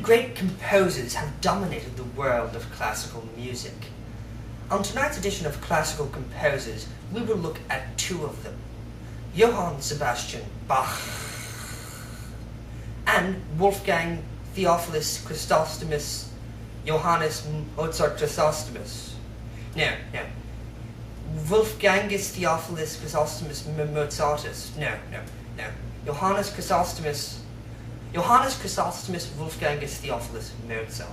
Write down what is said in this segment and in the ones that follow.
great composers have dominated the world of classical music. On tonight's edition of Classical Composers, we will look at two of them, Johann Sebastian Bach and Wolfgang Theophilus Chrysostomus Johannes Mozart Chrysostomus. No. Wolfgangus Theophilus Chrysostomus Mozartus. No. Johannes Chrysostomus Wolfgangus Theophilus Mozart.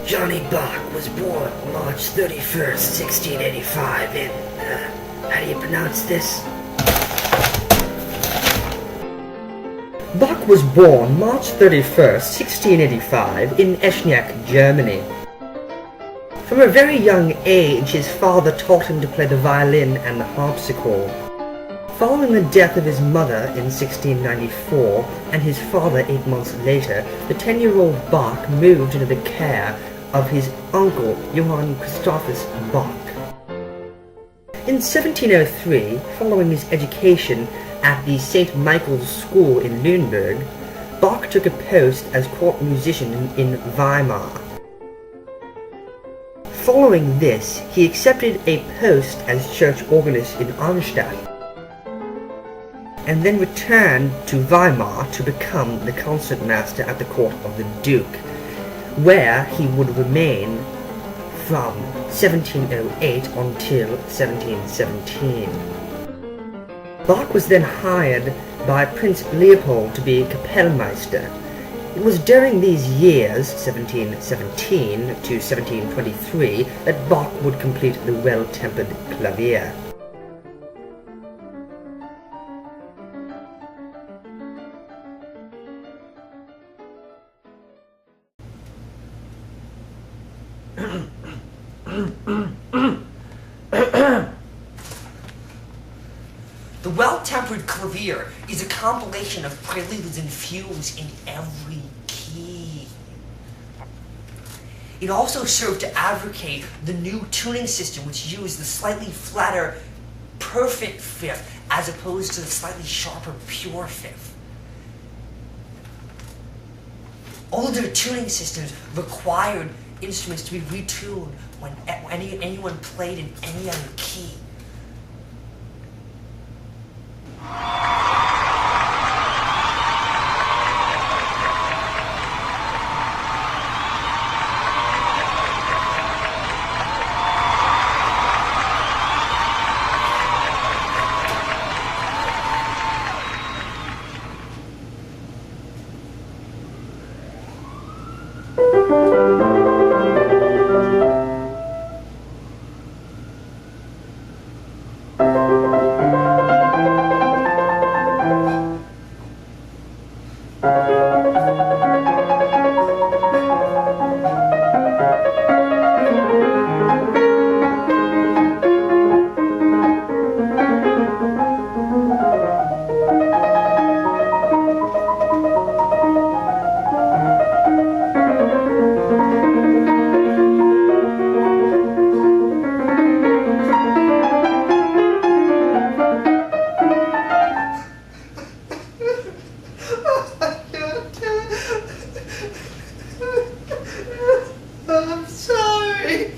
Johnny Bach was born March 31st, 1685 in, how do you pronounce this? Bach was born March 31st, 1685 in Eschenach, Germany. From a very young age, his father taught him to play the violin and the harpsichord. Following the death of his mother in 1694 and his father 8 months later, the 10-year-old Bach moved into the care of his uncle Johann Christophus Bach. In 1703, following his education at the St. Michael's School in Nuremberg, Bach took a post as court musician in Weimar. Following this, he accepted a post as church organist in Arnstadt, and then returned to Weimar to become the concertmaster at the court of the Duke, where he would remain from 1708 until 1717. Bach was then hired by Prince Leopold to be Kapellmeister. It was during these years, 1717 to 1723, that Bach would complete the Well-Tempered Clavier. The Well-Tempered Clavier is a compilation of preludes and fugues in every key. It also served to advocate the new tuning system, which used the slightly flatter perfect fifth as opposed to the slightly sharper pure fifth. Older tuning systems required instruments to be retuned when anyone played in any other key. I'm sorry.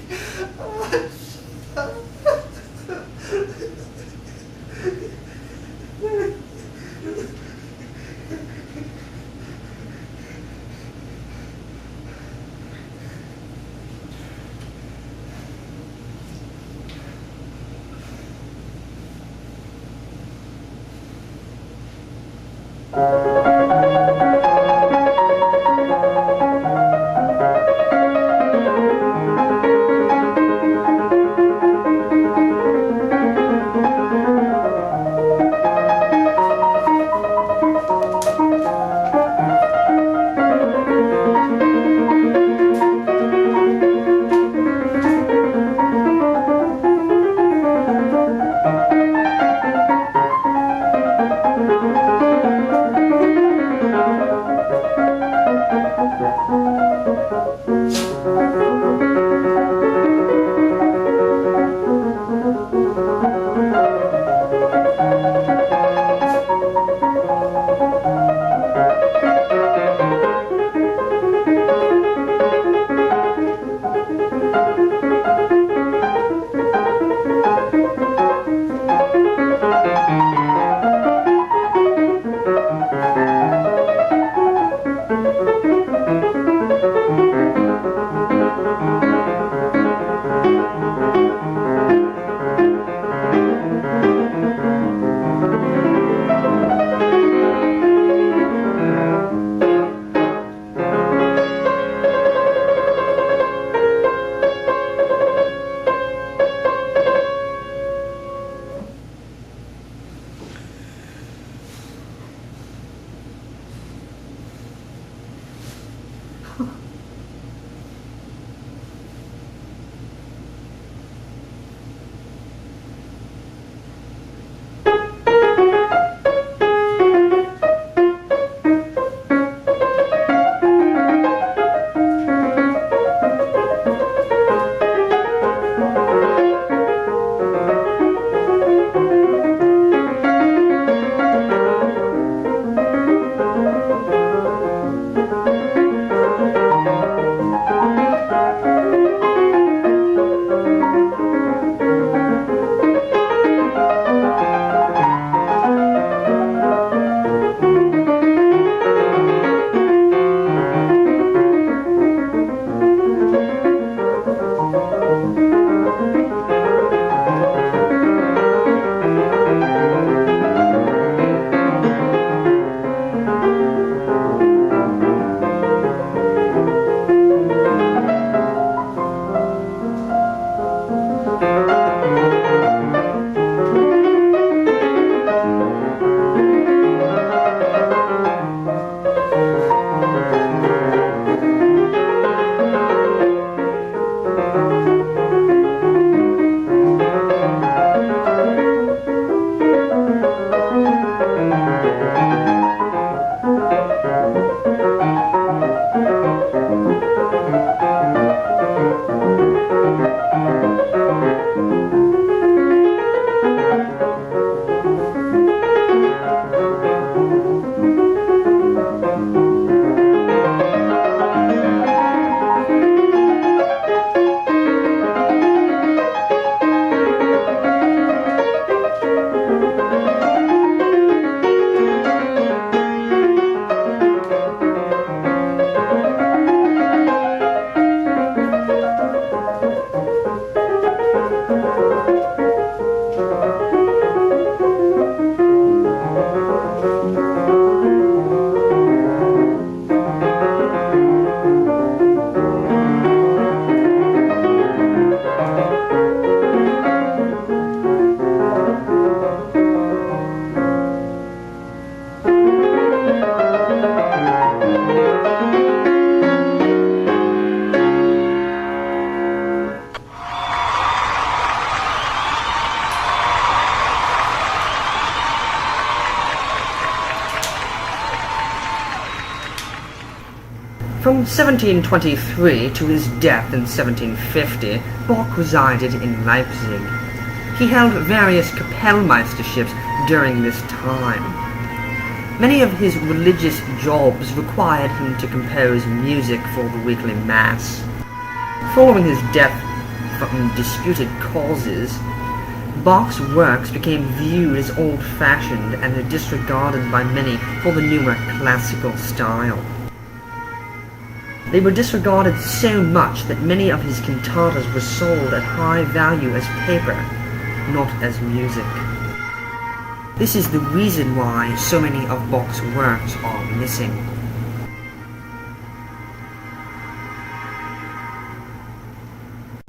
From 1723 to his death in 1750, Bach resided in Leipzig. He held various Kapellmeisterships during this time. Many of his religious jobs required him to compose music for the weekly Mass. Following his death from disputed causes, Bach's works became viewed as old-fashioned and disregarded by many for the newer classical style. They were disregarded so much that many of his cantatas were sold at high value as paper, not as music. This is the reason why so many of Bach's works are missing.